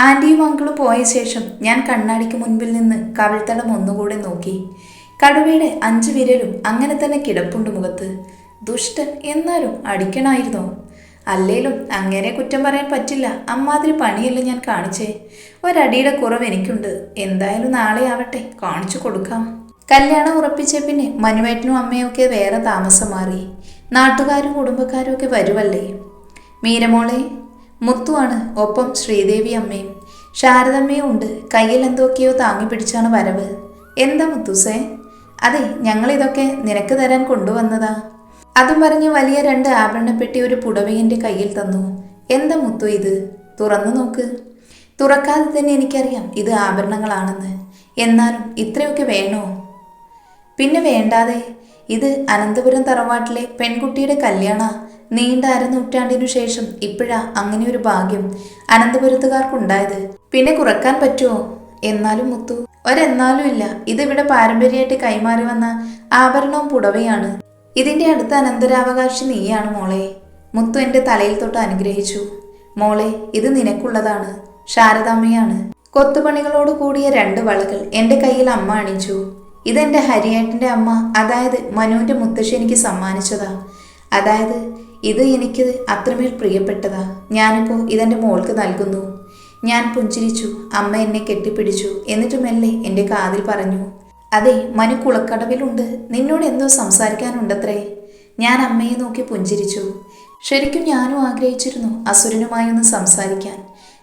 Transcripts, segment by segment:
ആൻറ്റിയും അങ്കിളും പോയ ശേഷം ഞാൻ കണ്ണാടിക്ക് മുൻപിൽ നിന്ന് കവിൾത്തടം ഒന്നുകൂടെ നോക്കി. കടുവയുടെ 5 വിരലും അങ്ങനെ തന്നെ കിടപ്പുണ്ട് മുഖത്ത്. ദുഷ്ടൻ, എന്നാലും അടിക്കണമായിരുന്നോ? അല്ലേലും അങ്ങനെ കുറ്റം പറയാൻ പറ്റില്ല. അമ്മാതിരി പണിയല്ല ഞാൻ കാണിച്ചേ. ഒരടിയുടെ കുറവ് എനിക്കുണ്ട്. എന്തായാലും നാളെ ആവട്ടെ, കാണിച്ചു കൊടുക്കാം. കല്യാണം ഉറപ്പിച്ച പിന്നെ മനുവേട്ടനും അമ്മയും ഒക്കെ വേറെ താമസം മാറി. നാട്ടുകാരും കുടുംബക്കാരും ഒക്കെ വരുവല്ലേ. മീരമോളെ, മുത്തുവാണ്, ഒപ്പം ശ്രീദേവി അമ്മയും ശാരദമ്മയും ഉണ്ട്. കയ്യിൽ എന്തൊക്കെയോ താങ്ങി പിടിച്ചാണ് വരവ്. എന്താ മുത്തൂസേ? അതെ, ഞങ്ങളിതൊക്കെ നിനക്ക് തരാൻ കൊണ്ടുവന്നതാ. അതും പറഞ്ഞ് വലിയ 2 ആഭരണപ്പെട്ടി ഒരു പുടവയൻ്റെ കയ്യിൽ തന്നു. എന്താ മുത്തു ഇത്? തുറന്നു നോക്ക്. തുറക്കാതെ തന്നെ എനിക്കറിയാം ഇത് ആഭരണങ്ങളാണെന്ന്. എന്നാലും ഇത്രയൊക്കെ വേണോ? പിന്നെ വേണ്ടാതെ. ഇത് അനന്തപുരം തറവാട്ടിലെ പെൺകുട്ടിയുടെ കല്യാണ. നീണ്ട 1/2 നൂറ്റാണ്ടിനു ശേഷം ഇപ്പോഴാ അങ്ങനെ ഒരു ഭാഗ്യം അനന്തപുരത്തുകാർക്കുണ്ടായത്. പിന്നെ കുറക്കാൻ പറ്റുമോ? എന്നാലും മുത്തു, ഒരെന്നാലും ഇല്ല. ഇതിവിടെ പാരമ്പര്യമായിട്ട് കൈമാറി വന്ന ആഭരണവും പുടവയാണ്. ഇതിൻ്റെ അടുത്ത അനന്തരാവകാശി നീയാണ് മോളെ. മുത്തു എൻ്റെ തലയിൽ തൊട്ട് അനുഗ്രഹിച്ചു. മോളെ, ഇത് നിനക്കുള്ളതാണ്. ശാരദാമ്മയാണ്. കൊത്തുപണികളോട് കൂടിയ 2 വളകൾ എൻ്റെ കയ്യിൽ അമ്മ അണിച്ചു. ഇതെൻ്റെ ഹരിയേട്ടൻ്റെ അമ്മ, അതായത് മനുവിൻ്റെ മുത്തശ്ശി എനിക്ക് സമ്മാനിച്ചതാ. അതായത് ഇത് എനിക്ക് അത്രമേൽ പ്രിയപ്പെട്ടതാ. ഞാനിപ്പോൾ ഇതെൻ്റെ മോൾക്ക് നൽകുന്നു. ഞാൻ പുഞ്ചിരിച്ചു. അമ്മ എന്നെ കെട്ടിപ്പിടിച്ചു. എന്നിട്ട് മെല്ലെ എൻ്റെ കാതിൽ പറഞ്ഞു, അതെ, മനു കുളക്കടവിലുണ്ട്. നിന്നോട് എന്തോ സംസാരിക്കാനുണ്ടത്രേ. ഞാൻ അമ്മയെ നോക്കി പുഞ്ചിരിച്ചു. ശരിക്കും ഞാനും ആഗ്രഹിച്ചിരുന്നു അസുരനുമായി ഒന്ന് സംസാരിക്കാൻ.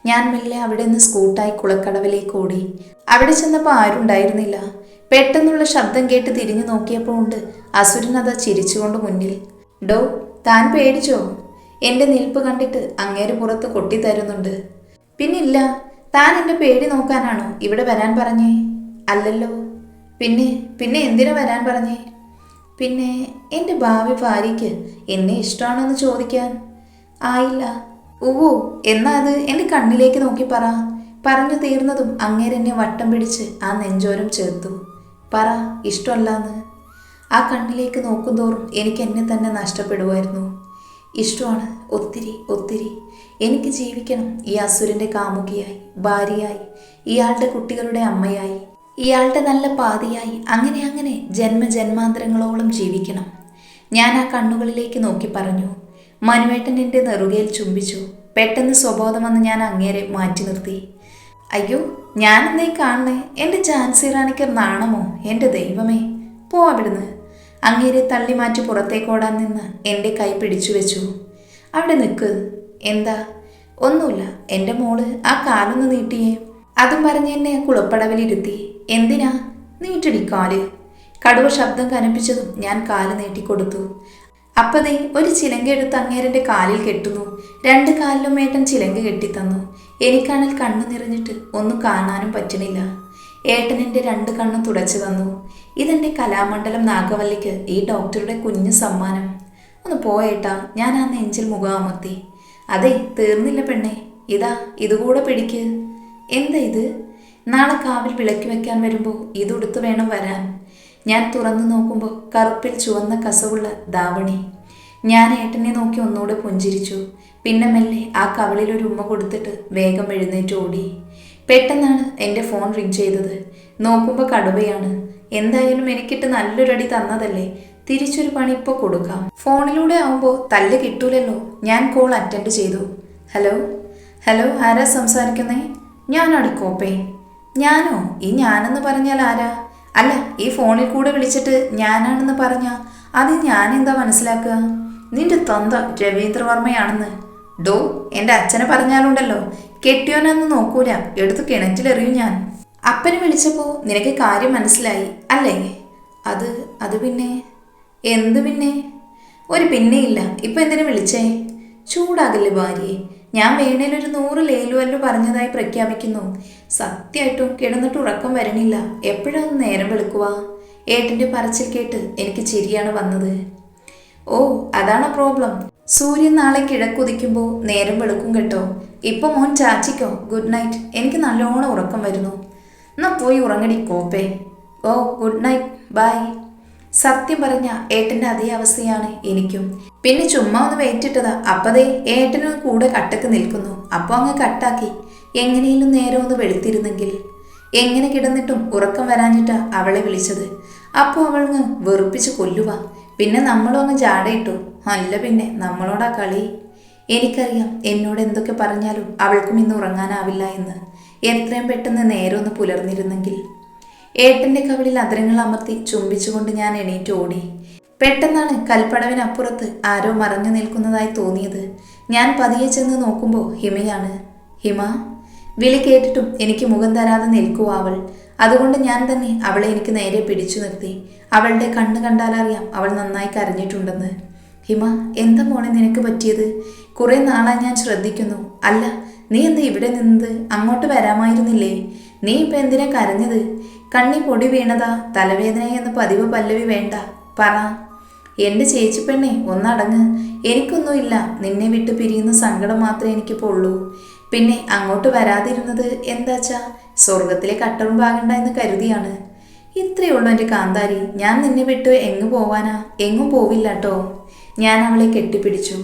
ഞാൻ മെല്ലെ അവിടെ നിന്ന് സ്കൂട്ടായി കുളക്കടവിലേക്ക് ഓടി. അവിടെ ചെന്നപ്പോൾ ആരുണ്ടായിരുന്നില്ല. പെട്ടെന്നുള്ള ശബ്ദം കേട്ട് തിരിഞ്ഞു നോക്കിയപ്പോൾ ഉണ്ട് അസുരൻ അതാ ചിരിച്ചുകൊണ്ട് മുന്നിൽ. ഡോ, താൻ പേടിച്ചോ? എൻ്റെ നിൽപ്പ് കണ്ടിട്ട് അങ്ങേര് പുറത്ത് കൊട്ടിത്തരുന്നുണ്ട്. പിന്നില്ല, താൻ എൻ്റെ പേടി നോക്കാനാണോ ഇവിടെ വരാൻ പറഞ്ഞേ? അല്ലല്ലോ. പിന്നെ എന്തിനാ വരാൻ പറഞ്ഞേ? പിന്നെ എൻ്റെ ഭാവി ഭാര്യയ്ക്ക് എന്നെ ഇഷ്ടമാണെന്ന് ചോദിക്കാൻ. ആയില്ല. ഊവോ, എന്നാ അത് എൻ്റെ കണ്ണിലേക്ക് നോക്കി പറ. പറഞ്ഞു തീർന്നതും അങ്ങേരെന്നെ വട്ടം പിടിച്ച് ആ നെഞ്ചോരം ചേർത്തു. പറ, ഇഷ്ടമല്ലാന്ന്. ആ കണ്ണിലേക്ക് നോക്കുന്തോറും എനിക്ക് എന്നെ തന്നെ നഷ്ടപ്പെടുമായിരുന്നു. ഇഷ്ടമാണ്, ഒത്തിരി ഒത്തിരി. എനിക്ക് ജീവിക്കണം ഈ അസുരൻ്റെ കാമുകിയായി, ഭാര്യയായി, ഇയാളുടെ കുട്ടികളുടെ അമ്മയായി, ഇയാളുടെ നല്ല പാതിയായി. അങ്ങനെ ജന്മജന്മാന്തരങ്ങളോളം ജീവിക്കണം. ഞാൻ ആ കണ്ണുകളിലേക്ക് നോക്കി പറഞ്ഞു. മനുവേട്ടൻ എൻ്റെ നെറുകയിൽ ചുംബിച്ചു. പെട്ടെന്ന് സ്വബോധം വന്ന് ഞാൻ അങ്ങേരെ മാറ്റി നിർത്തി. അയ്യോ, ഞാനെന്നേ കാണണേ? എൻ്റെ ഝാൻസി റാണിക്ക് നാണമോ? എൻ്റെ ദൈവമേ, പോ അവിടുന്ന്. അങ്ങേരെ തള്ളി മാറ്റി പുറത്തേക്കോടാൻ നിന്ന് എൻ്റെ കൈ പിടിച്ചു വെച്ചു. അവിടെ നിൽക്ക്. എന്താ? ഒന്നുമില്ല. എൻ്റെ മോള് ആ കാലൊന്ന് നീട്ടിയേ. അതും പറഞ്ഞ് എന്നെ കുളപ്പടവിലിരുത്തി. എന്തിനാ? നീട്ടിടി കാല്. കടുവ ശബ്ദം കനപ്പിച്ചതും ഞാൻ കാല് നീട്ടിക്കൊടുത്തു. അപ്പതേ ഒരു ചിലങ്ക എടുത്ത് അങ്ങേരൻ്റെ കാലിൽ കെട്ടുന്നു. 2 കാലിലും ഏട്ടൻ ചിലങ്ക കെട്ടിത്തന്നു. എനിക്കാണെങ്കിൽ കണ്ണു നിറഞ്ഞിട്ട് ഒന്നും കാണാനും പറ്റണില്ല. ഏട്ടൻ എൻ്റെ 2 കണ്ണും തുടച്ചു തന്നു. ഇതെൻ്റെ കലാമണ്ഡലം നാഗവല്ലിക്ക് ഈ ഡോക്ടറുടെ കുഞ്ഞു സമ്മാനം. ഒന്ന് പോയേട്ടാ. ഞാൻ ആ നെഞ്ചിൽ മുഖാമർത്തി. അതെ, തീർന്നില്ല പെണ്ണെ. ഇതാ, ഇതുകൂടെ പിടിക്ക്. എന്താ ഇത്? നാളെ കാവിൽ വിളക്കി വെക്കാൻ വരുമ്പോൾ ഇതുടുത്ത് വേണം വരാൻ. ഞാൻ തുറന്നു നോക്കുമ്പോൾ കറുപ്പിൽ ചുവന്ന കസവുള്ള ധാവണി. ഞാൻ ഏട്ടനെ നോക്കി ഒന്നുകൂടെ പുഞ്ചിരിച്ചു. പിന്നെ മെല്ലെ ആ കവളിൽ ഒരു ഉമ്മ കൊടുത്തിട്ട് വേഗം എഴുന്നേറ്റ് ഓടി. പെട്ടെന്നാണ് എൻ്റെ ഫോൺ റിങ് ചെയ്തത്. നോക്കുമ്പോൾ കടുവയാണ്. എന്തായാലും എനിക്കിട്ട് നല്ലൊരടി തന്നതല്ലേ, തിരിച്ചൊരു പണി ഇപ്പോൾ കൊടുക്കാം. ഫോണിലൂടെ ആവുമ്പോൾ തല്ല് കിട്ടൂലല്ലോ. ഞാൻ കോൾ അറ്റൻഡ് ചെയ്തു. ഹലോ, ആരാ സംസാരിക്കുന്നേ? ഞാനാടി കോപ്പേ. ഞാനോ? ഈ ഞാനെന്ന് പറഞ്ഞാൽ ആരാ? അല്ല, ഈ ഫോണിൽ കൂടെ വിളിച്ചിട്ട് ഞാനാണെന്ന് പറഞ്ഞാൽ അത് ഞാനെന്താ മനസ്സിലാക്കുക? നിന്റെ തന്ത രവീന്ദ്രവർമ്മയാണെന്ന്. ഡോ, എൻ്റെ അച്ഛനെ പറഞ്ഞാലുണ്ടല്ലോ, കെട്ടിയോനെന്ന് നോക്കൂല, എടുത്ത് കിണറ്റിലെറിയും ഞാൻ. അപ്പനെ വിളിച്ചപ്പോൾ നിനക്ക് കാര്യം മനസ്സിലായി അല്ലേ? അത് പിന്നെ. എന്ത് പിന്നെ? ഒരു പിന്നെയില്ല. ഇപ്പം എന്തിനു വിളിച്ചേ? ചൂടാകല്ലേ ഭാര്യയെ. ഞാൻ വേണേലൊരു 100 ലേലുവല്ലു പറഞ്ഞതായി പ്രഖ്യാപിക്കുന്നു. സത്യമായിട്ടും കിടന്നിട്ട് ഉറക്കം വരണില്ല. എപ്പോഴാണ് നേരം വെളുക്കുക? ഏട്ടൻ്റെ പറച്ചിൽ കേട്ട് എനിക്ക് ചിരിയാണ് വന്നത്. ഓ, അതാണ് പ്രോബ്ലം. സൂര്യൻ നാളെ കിഴക്കുതിക്കുമ്പോൾ നേരം വെളുക്കും കേട്ടോ. ഇപ്പം മോൻ ചാച്ചിക്കോ ഗുഡ് നൈറ്റ്. എനിക്ക് നല്ലോണം ഉറക്കം വരുന്നു. എന്നാ പോയി ഉറങ്ങടി കോപ്പേ. ഓ, ഗുഡ് നൈറ്റ്, ബൈ. സത്യം പറഞ്ഞ ഏട്ടൻ്റെ അതേ അവസ്ഥയാണ് എനിക്കും. പിന്നെ ചുമ്മാ ഒന്ന് വെയിറ്റിട്ടതാ. അപ്പതേ ഏട്ടനും കൂടെ കട്ടക്ക് നിൽക്കുന്നു. അപ്പോൾ അങ്ങ് കട്ടാക്കി. എങ്ങനെയും നേരെ ഒന്ന് വെളുത്തിരുന്നെങ്കിൽ. എങ്ങനെ കിടന്നിട്ടും ഉറക്കം വരാഞ്ഞിട്ടാ അവളെ വിളിച്ചത്. അപ്പോൾ അവളങ്ങ് വെറുപ്പിച്ച് കൊല്ലുക. പിന്നെ നമ്മളും അങ്ങ് ജാടയിട്ടു. അല്ല പിന്നെ നമ്മളോടാ കളി. എനിക്കറിയാം എന്നോട് എന്തൊക്കെ പറഞ്ഞാലും അവൾക്കും ഇന്ന് ഉറങ്ങാനാവില്ല എന്ന്. എത്രയും പെട്ടെന്ന് നേരെ ഒന്ന് പുലർന്നിരുന്നെങ്കിൽ. ഏട്ടൻ്റെ കവിളിൽ അധരങ്ങൾ അമർത്തി ചുംബിച്ചുകൊണ്ട് ഞാൻ എണീറ്റ് ഓടി. പെട്ടെന്നാണ് കൽപ്പടവിനപ്പുറത്ത് ആരോ മറഞ്ഞു നിൽക്കുന്നതായി തോന്നിയത്. ഞാൻ പതിയെ ചെന്ന് നോക്കുമ്പോൾ ഹിമയാണ്. ഹിമ വിളി കേട്ടിട്ടും എനിക്ക് മുഖം തരാതെ നിൽക്കുക അവൾ. അതുകൊണ്ട് ഞാൻ തന്നെ അവളെ എനിക്ക് നേരെ പിടിച്ചു നിർത്തി. അവളുടെ കണ്ണ് കണ്ടാലറിയാം അവൾ നന്നായി കരഞ്ഞിട്ടുണ്ടെന്ന്. ഹിമ, എന്താ മോളെ നിനക്ക് പറ്റിയത്? കുറെ നാളായി ഞാൻ ശ്രദ്ധിക്കുന്നു. അല്ല, നീ എന്താ ഇവിടെ നിന്നത്? അങ്ങോട്ട് വരാമായിരുന്നില്ലേ? നീ ഇപ്പം എന്തിനാ കരഞ്ഞത്? കണ്ണി പൊടി വീണതാ? തലവേദനയെന്ന് പതിവ് പല്ലവി വേണ്ട, പറ. എൻ്റെ ചേച്ചി പെണ്ണെ, ഒന്നടങ്ങ്. എനിക്കൊന്നുമില്ല. നിന്നെ വിട്ട് പിരിയുന്ന സങ്കടം മാത്രമേ എനിക്കിപ്പോൾ ഉള്ളൂ. പിന്നെ അങ്ങോട്ട് വരാതിരുന്നത് എന്താച്ചാ സ്വർഗത്തിലെ കട്ടറുമ്പാകണ്ട എന്ന് കരുതിയാണ്. ഇത്രയേ ഉള്ളൂ എൻ്റെ കാന്താരി. ഞാൻ നിന്നെ വിട്ട് എങ്ങു പോവാനാ? എങ്ങും പോവില്ല കേട്ടോ. ഞാൻ അവളെ കെട്ടിപ്പിടിച്ചു.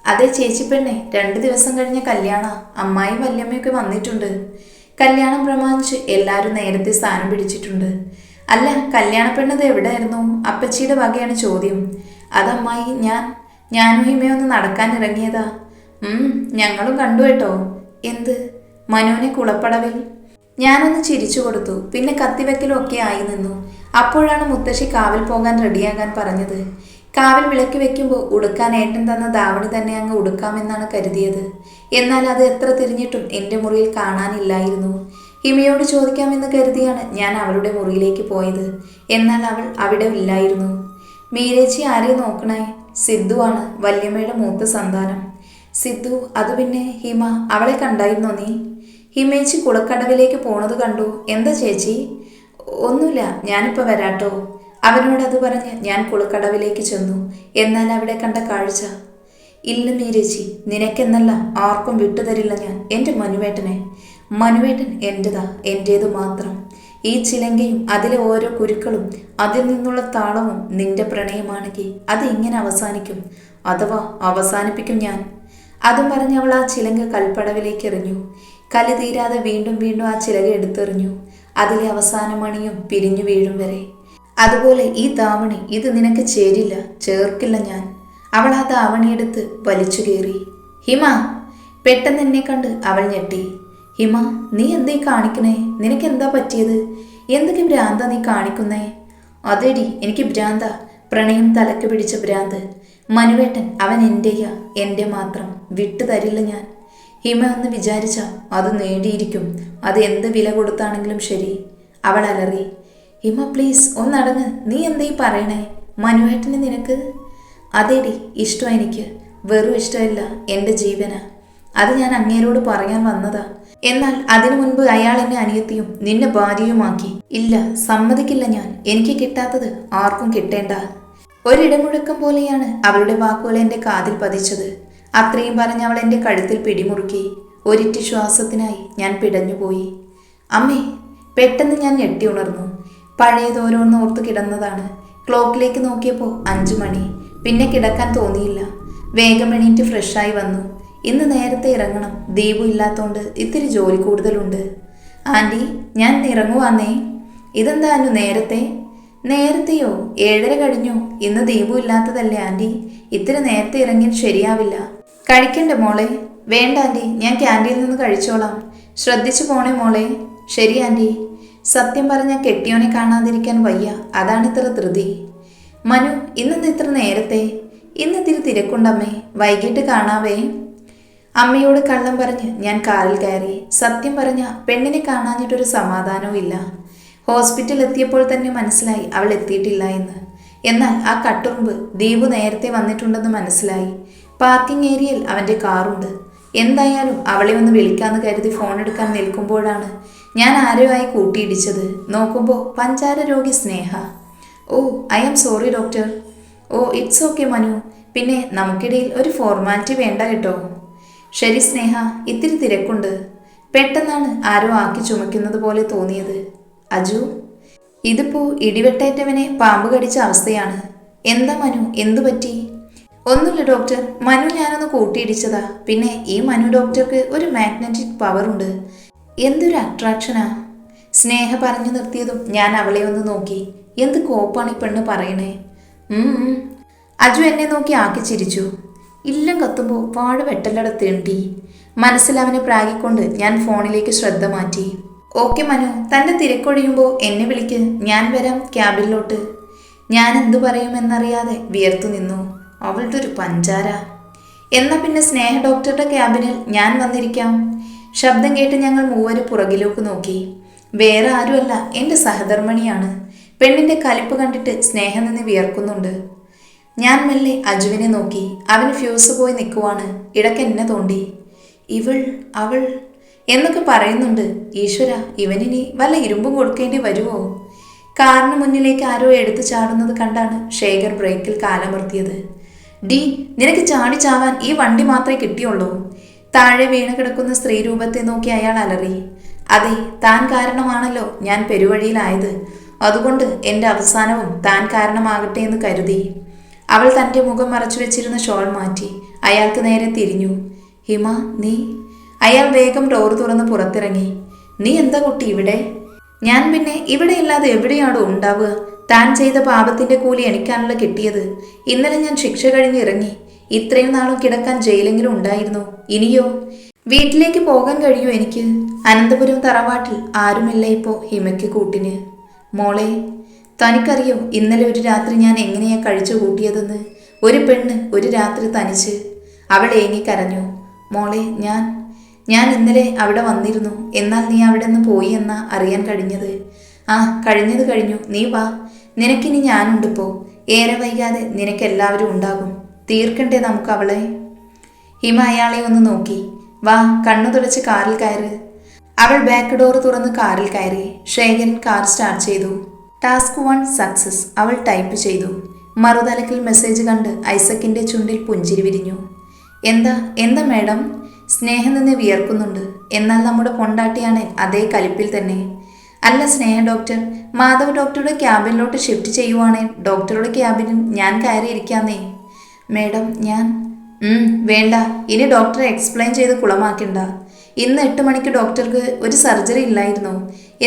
അതെ ചേച്ചി പെണ്ണെ, 2 ദിവസം കഴിഞ്ഞ കല്യാണ. അമ്മായും വല്യമ്മയൊക്കെ വന്നിട്ടുണ്ട്. കല്യാണം പ്രമാണിച്ച് എല്ലാവരും നേരത്തെ സ്ഥാനം പിടിച്ചിട്ടുണ്ട്. അല്ല, കല്യാണ പെണ്ണത് എവിടെയായിരുന്നു? അപ്പച്ചിയുടെ വകയാണ് ചോദ്യം. അതമ്മായി, ഞാനും ഹിമയൊന്ന് നടക്കാൻ ഇറങ്ങിയതാ. ഞങ്ങളും കണ്ടു കേട്ടോ. എന്ത്? മനുവിനെ കുളപ്പടവിൽ. ഞാനൊന്ന് ചിരിച്ചു കൊടുത്തു. പിന്നെ കത്തിവെക്കലും ഒക്കെ ആയി നിന്നു. അപ്പോഴാണ് മുത്തശ്ശി കാവിൽ പോകാൻ റെഡിയാകാൻ പറഞ്ഞത്. കാവിൽ വിളക്കി വെക്കുമ്പോൾ ഉടുക്കാൻ ഏട്ടൻ തന്ന ധാവണി തന്നെ അങ്ങ് ഉടുക്കാമെന്നാണ് കരുതിയത്. എന്നാൽ അത് എത്ര തിരിഞ്ഞിട്ടും എൻ്റെ മുറിയിൽ കാണാനില്ലായിരുന്നു. ഹിമയോട് ചോദിക്കാമെന്ന് കരുതിയാണ് ഞാൻ അവളുടെ മുറിയിലേക്ക് പോയത്. എന്നാൽ അവൾ അവിടെ ഇല്ലായിരുന്നു. മീരേച്ചി ആരെ നോക്കണേ? സിദ്ധു ആണ്, വല്യമ്മയുടെ മൂത്ത സന്താനം. സിദ്ധു? അത് പിന്നെ ഹിമ, അവളെ കണ്ടായിരുന്നോ നീ? ഹിമേച്ചി കുളക്കടവിലേക്ക് പോണത് കണ്ടു. എന്താ ചേച്ചി? ഒന്നുമില്ല, ഞാനിപ്പോൾ വരാട്ടോ. അവനോടത് പറഞ്ഞ് ഞാൻ കുളക്കടവിലേക്ക് ചെന്നു. എന്നാൽ അവിടെ കണ്ട കാഴ്ച. ഇല്ല മീരേച്ചി, നിനക്കെന്നല്ല ആർക്കും വിട്ടുതരില്ല ഞാൻ എൻ്റെ മനുവേട്ടനെ. മനുവേട്ടൻ എൻ്റെതാ, എൻ്റേതു മാത്രം. ഈ ചിലങ്കയും അതിലെ ഓരോ കുരുക്കളും അതിൽ നിന്നുള്ള താളവും നിന്റെ പ്രണയമാണെങ്കിൽ അത് എങ്ങനെ അവസാനിക്കും? അഥവാ അവസാനിപ്പിക്കും ഞാൻ. അതും പറഞ്ഞ് അവൾ ആ ചിലങ്ക കൽപ്പടവിലേക്ക് എറിഞ്ഞു. കലി തീരാതെ വീണ്ടും വീണ്ടും ആ ചിലക എടുത്തെറിഞ്ഞു. അതിലെ അവസാന മണിയും പിരിഞ്ഞു വീഴും വരെ. അതുപോലെ ഈ ധാവണി, ഇത് നിനക്ക് ചേരില്ല, ചേർക്കില്ല ഞാൻ. അവൾ ആ ധാവണിയെടുത്ത് വലിച്ചു കയറി. ഹിമ! പെട്ടെന്ന് എന്നെ കണ്ട് അവൾ ഞെട്ടി. ഹിമ, നീ എന്തേ കാണിക്കണേ? നിനക്കെന്താ പറ്റിയത്? എന്തൊക്കെ ഭ്രാന്താ നീ കാണിക്കുന്നേ? അതെടി, എനിക്ക് ഭ്രാന്ത. പ്രണയം തലക്ക് പിടിച്ച ഭ്രാന്ത്. മനുവേട്ടൻ അവൻ എൻ്റെയാ, എൻ്റെ മാത്രം. വിട്ടു തരില്ല ഞാൻ. ഹിമ ഒന്ന് വിചാരിച്ച അത് നേടിയിരിക്കും. അത് എന്ത് വില കൊടുത്താണെങ്കിലും ശരി. അവൾ അലറി. ഹിമ പ്ലീസ് ഒന്നടങ്ങ്. നീ എന്തേ പറയണേ? മനുവേട്ടന് നിനക്ക്? അതേടി, ഇഷ്ടം എനിക്ക്. വെറും ഇഷ്ടമല്ല, എൻ്റെ ജീവന. അത് ഞാൻ അങ്ങേരോട് പറയാൻ വന്നതാ. എന്നാൽ അതിനു മുൻപ് അയാൾ എന്നെ അനിയത്തിയും നിന്നെ ഭാര്യയുമാക്കി. ഇല്ല, സമ്മതിക്കില്ല ഞാൻ. എനിക്ക് കിട്ടാത്തത് ആർക്കും കിട്ടേണ്ട. ഒരിടമുഴക്കം പോലെയാണ് അവളുടെ വാക്കുകൾ എൻ്റെ കാതിൽ പതിച്ചത്. അത്രയും പറഞ്ഞ് അവൾ എൻ്റെ കഴുത്തിൽ പിടിമുറുക്കി. ഒരിറ്റി ശ്വാസത്തിനായി ഞാൻ പിടഞ്ഞുപോയി. അമ്മേ! പെട്ടെന്ന് ഞാൻ ഞെട്ടി ഉണർന്നു. പഴയതോരോന്ന് ഓർത്ത് കിടന്നതാണ്. ക്ലോക്കിലേക്ക് നോക്കിയപ്പോൾ 5 മണി. പിന്നെ കിടക്കാൻ തോന്നിയില്ല. വേഗം എണീറ്റ് ഫ്രഷായി വന്നു. ഇന്ന് നേരത്തെ ഇറങ്ങണം. ദീപു ഇല്ലാത്തോണ്ട് ഇത്തിരി ജോലി കൂടുതലുണ്ട്. ആൻറ്റി, ഞാൻ ഇറങ്ങുവാന്നേ. ഇതെന്താ അനു നേരത്തെ? നേരത്തെയോ? 7:30 കഴിഞ്ഞു. ഇന്ന് ദീപു ഇല്ലാത്തതല്ലേ ആൻറ്റി. ഇത്തിരി നേരത്തെ ഇറങ്ങിയാൽ ശരിയാവില്ല. കഴിക്കണ്ട മോളെ? വേണ്ട ആൻറ്റി, ഞാൻ ക്യാൻറ്റീനിൽ നിന്ന് കഴിച്ചോളാം. ശ്രദ്ധിച്ചു പോണേ മോളെ. ശരി ആൻറ്റി. സത്യം പറഞ്ഞാൽ കെട്ടിയോനെ കാണാതിരിക്കാൻ വയ്യ. അതാണ് ഇത്ര ധൃതി. മനു, ഇന്നെന്താ ഇത്ര നേരത്തെ? ഇന്നിത്തിരി തിരക്കുണ്ടമ്മേ. വൈകിട്ട് കാണാവേ. അമ്മയോട് കള്ളം പറഞ്ഞ് ഞാൻ കാറിൽ കയറി. സത്യം പറഞ്ഞ പെണ്ണിനെ കാണാഞ്ഞിട്ടൊരു സമാധാനവും ഇല്ല. ഹോസ്പിറ്റൽ എത്തിയപ്പോൾ തന്നെ മനസ്സിലായി അവൾ എത്തിയിട്ടില്ല എന്ന്. എന്നാൽ ആ കട്ടുറുമ്പ് ദീപു നേരത്തെ വന്നിട്ടുണ്ടെന്ന് മനസ്സിലായി. പാർക്കിംഗ് ഏരിയയിൽ അവൻ്റെ കാറുണ്ട്. എന്തായാലും അവളെ ഒന്ന് വിളിക്കാമെന്ന് കരുതി ഫോൺ എടുക്കാൻ നിൽക്കുമ്പോഴാണ് ഞാൻ ആരുമായി കൂട്ടിയിടിച്ചത്. നോക്കുമ്പോൾ പഞ്ചാര രോഗി Sneha. Oh, I am sorry doctor. Oh, it's okay Manu. പിന്നെ നമുക്കിടയിൽ ഒരു ഫോർമാലിറ്റി വേണ്ട കേട്ടോ. ശരി സ്നേഹ, ഇത്തിരി തിരക്കുണ്ട്. പെട്ടെന്നാണ് ആരോ ആക്കി ചുമക്കുന്നത് പോലെ തോന്നിയത്. അജു, ഇതിപ്പോ ഇടിവെട്ടേറ്റവനെ പാമ്പ് കടിച്ച അവസ്ഥയാണ്. എന്താ മനു, എന്തു പറ്റി? ഒന്നുമില്ല ഡോക്ടർ, മനു ഞാനൊന്ന് കൂട്ടിയിടിച്ചതാ. പിന്നെ ഈ മനു ഡോക്ടർക്ക് ഒരു മാഗ്നറ്റിക് പവർ ഉണ്ട്. എന്തൊരു അട്രാക്ഷനാ. സ്നേഹ പറഞ്ഞു നിർത്തിയതും ഞാൻ അവളെ ഒന്ന് നോക്കി. എന്ത് കോപ്പാണ് ഈ പെണ്ണ് പറയണേ. അജു എന്നെ നോക്കി ആക്കി ചിരിച്ചു. ഇല്ലം കത്തുമ്പോൾ പാട് വെട്ടലട തേണ്ടി. മനസ്സിൽ അവനെ പ്രാഗിക്കൊണ്ട് ഞാൻ ഫോണിലേക്ക് ശ്രദ്ധ മാറ്റി. ഓക്കെ മനു, തൻ്റെ തിരക്കൊഴിയുമ്പോൾ എന്നെ വിളിക്ക്, ഞാൻ വരാം ക്യാബിനിലോട്ട്. ഞാൻ എന്തു പറയുമെന്നറിയാതെ വിയർത്തു നിന്നു. അവളുടെ ഒരു പഞ്ചാര. എന്നാൽ പിന്നെ സ്നേഹ ഡോക്ടറുടെ ക്യാബിനിൽ ഞാൻ വന്നിരിക്കാം. ശബ്ദം കേട്ട് ഞങ്ങൾ മൂവരും പുറകിലേക്ക് നോക്കി. വേറെ ആരുമല്ല, എൻ്റെ സഹധർമ്മിണിയാണ്. പെണ്ണിൻ്റെ കലിപ്പ് കണ്ടിട്ട് സ്നേഹം നിന്ന് വിയർക്കുന്നുണ്ട്. ഞാൻ മെല്ലെ അജുവിനെ നോക്കി. അവന് ഫ്യൂസ് പോയി നിൽക്കുവാണ്. ഇടയ്ക്ക് എന്നെ തോണ്ടി. അവൾ എന്നൊക്കെ പറയുന്നുണ്ട്. ഈശ്വര, ഇവനിനി വല്ല ഇരുമ്പും കൊടുക്കേണ്ടി വരുമോ? കാറിന് മുന്നിലേക്ക് ആരോ എടുത്തു ചാടുന്നത് കണ്ടാണ് ശേഖർ ബ്രേക്കിൽ കാലമർത്തിയത്. ഡി, നിനക്ക് ചാടി ചാവാൻ ഈ വണ്ടി മാത്രമേ കിട്ടിയുള്ളൂ. താഴെ വീണ് കിടക്കുന്ന സ്ത്രീരൂപത്തെ നോക്കി അയാൾ അലറി. അതെ, താൻ കാരണമാണല്ലോ ഞാൻ പെരുവഴിയിലായത്. അതുകൊണ്ട് എൻ്റെ അവസാനവും താൻ കാരണമാകട്ടെ എന്ന് കരുതി. അവൾ തൻ്റെ മുഖം മറച്ചു വെച്ചിരുന്ന ഷോൾ മാറ്റി അയാൾക്ക് നേരെ തിരിഞ്ഞു. ഹിമ, നീ? അയാൾ വേഗം ഡോർ തുറന്ന് പുറത്തിറങ്ങി. നീ എന്താ കുട്ടി ഇവിടെ? ഞാൻ പിന്നെ ഇവിടെ ഇല്ലാതെ എവിടെയാണോ ഉണ്ടാവുക? താൻ ചെയ്ത പാപത്തിൻ്റെ കൂലി എനിക്കാണല്ലോ കിട്ടിയത്. ഇന്നലെ ഞാൻ ശിക്ഷ കഴിഞ്ഞ് ഇറങ്ങി. ഇത്രയും നാളും കിടക്കാൻ ജയിലെങ്കിലും ഉണ്ടായിരുന്നു. ഇനിയോ? വീട്ടിലേക്ക് പോകാൻ കഴിയൂ എനിക്ക്? അനന്തപുരം തറവാട്ടിൽ ആരുമില്ല ഇപ്പോൾ ഹിമയ്ക്ക് കൂട്ടിന്. മോളെ, തനിക്കറിയോ ഇന്നലെ ഒരു രാത്രി ഞാൻ എങ്ങനെയാ കഴിച്ചു കൂട്ടിയതെന്ന്? ഒരു പെണ്ണ് ഒരു രാത്രി തനിച്ച്. അവൾ ഏങ്ങിക്കരഞ്ഞു. മോളെ, ഞാൻ ഇന്നലെ അവിടെ വന്നിരുന്നു. എന്നാൽ നീ അവിടെ നിന്ന് പോയി എന്നാ അറിയാൻ കഴിഞ്ഞത്. കഴിഞ്ഞത് കഴിഞ്ഞു. നീ വാ, നിനക്കിനി ഞാനുണ്ടിപ്പോ. ഏറെ വൈകാതെ നിനക്കെല്ലാവരും ഉണ്ടാകും. തീർക്കണ്ടേ നമുക്ക് അവളെ? ഹിമ അയാളെ ഒന്ന് നോക്കി. വാ, കണ്ണു തുടച്ച് കാറിൽ കയറ്. അവൾ ബാക്ക് ഡോർ തുറന്ന് കാറിൽ കയറി. ശേഖരൻ കാർ സ്റ്റാർട്ട് ചെയ്തു. ടാസ്ക് 1 സക്സസ്, അവൾ ടൈപ്പ് ചെയ്തു. മറുതലക്കിൽ മെസ്സേജ് കണ്ട് ഐസക്കിൻ്റെ ചുണ്ടിൽ പുഞ്ചിരി വിരിഞ്ഞു. എന്താ മാഡം? സ്നേഹം നിന്ന് വിയർക്കുന്നുണ്ട്. എന്നാൽ നമ്മുടെ പൊണ്ടാട്ടിയാണ് അതേ കലിപ്പിൽ തന്നെ. അല്ല സ്നേഹ ഡോക്ടർ, മാധവ് ഡോക്ടറുടെ ക്യാബിനിലോട്ട് ഷിഫ്റ്റ് ചെയ്യുവാണേ ഡോക്ടറുടെ ക്യാബിനിൽ ഞാൻ കയറിയിരിക്കാന്നേ. മാഡം, ഞാൻ വേണ്ട, ഇനി ഡോക്ടറെ എക്സ്പ്ലെയിൻ ചെയ്ത് കുളമാക്കണ്ട. ഇന്ന് 8 മണിക്ക് ഡോക്ടർക്ക് ഒരു സർജറി ഇല്ലായിരുന്നു.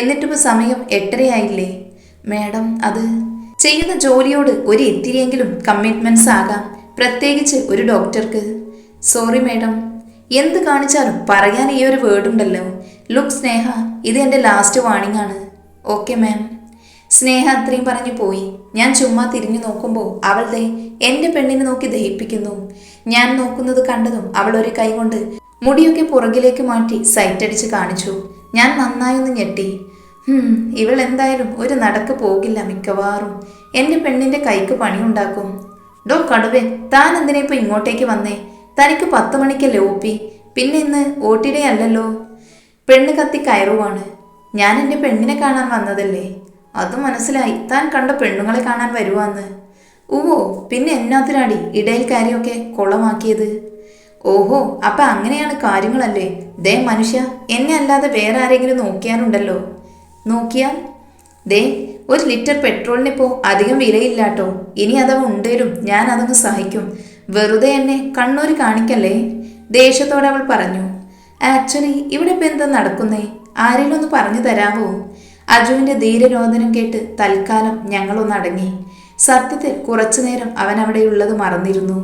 എന്നിട്ടിപ്പോൾ സമയം 8:30 മാഡം, അത് ചെയ്യുന്ന ജോലിയോട് ഒരു ഇത്തിരിയെങ്കിലും കമ്മിറ്റ്മെൻറ്റ്സ് ആകാം, പ്രത്യേകിച്ച് ഒരു ഡോക്ടർക്ക്. Sorry madam. എന്ത് കാണിച്ചാലും പറയാൻ ഈ ഒരു വേർഡുണ്ടല്ലോ. ലുക്ക് സ്നേഹ, ഇത് എൻ്റെ ലാസ്റ്റ് വാണിംഗ് ആണ്. Okay ma'am. സ്നേഹ അത്രയും പറഞ്ഞു പോയി. ഞാൻ ചുമ്മാ തിരിഞ്ഞു നോക്കുമ്പോൾ അവൾ എൻ്റെ പെണ്ണിനെ നോക്കി ദഹിപ്പിക്കുന്നു. ഞാൻ നോക്കുന്നത് കണ്ടതും അവൾ ഒരു കൈ കൊണ്ട് മുടിയൊക്കെ പുറകിലേക്ക് മാറ്റി സൈറ്റടിച്ച് കാണിച്ചു. ഞാൻ നന്നായൊന്ന് ഞെട്ടി. ഇവൾ എന്തായാലും ഒരു നടക്ക് പോകില്ല മിക്കവാറും. എൻ്റെ പെണ്ണിൻ്റെ കൈക്ക് പണിയുണ്ടാക്കും. ഡോ കടുവേ, താൻ എന്തിനാ ഇപ്പോൾ ഇങ്ങോട്ടേക്ക് വന്നേ? തനിക്ക് 10 മണിക്കല്ലേ ഒപ്പി? പിന്നെ ഇന്ന് ഓട്ടിടെ അല്ലല്ലോ. പെണ്ണ് കത്തി കയറുവാണ്. ഞാൻ എൻ്റെ പെണ്ണിനെ കാണാൻ വന്നതല്ലേ. അത് മനസ്സിലായി, താൻ കണ്ട പെണ്ണുങ്ങളെ കാണാൻ വരുവാന്ന്. ഓ, പിന്നെ എന്നാത്തിനാടി ഇടയിൽ കാര്യമൊക്കെ കൊളമാക്കിയത്? ഓഹോ, അപ്പം അങ്ങനെയാണ് കാര്യങ്ങളല്ലേ. ദേ മനുഷ്യ, എന്നെ അല്ലാതെ വേറെ ആരെങ്കിലും നോക്കിയാലുണ്ടല്ലോ. നോക്കിയാൽ? ദേ, 1 ലിറ്റർ പെട്രോളിനിപ്പോൾ അധികം വിലയില്ലാട്ടോ. ഇനി അഥവാ ഉണ്ടേലും ഞാൻ അതങ്ങ് സഹിക്കും. വെറുതെ എന്നെ കണ്ണൂര് കാണിക്കല്ലേ. ദേഷ്യത്തോടെ അവൾ പറഞ്ഞു. ആക്ച്വലി ഇവിടെ ഇപ്പം എന്താ നടക്കുന്നേ? ആരെങ്കിലും ഒന്ന് പറഞ്ഞു തരാമോ? അജുവിൻ്റെ ധീരരോധനം കേട്ട് തൽക്കാലം ഞങ്ങളൊന്നടങ്ങി. സത്യത്തിൽ കുറച്ചു നേരം അവൻ അവിടെയുള്ളത് മറന്നിരുന്നു.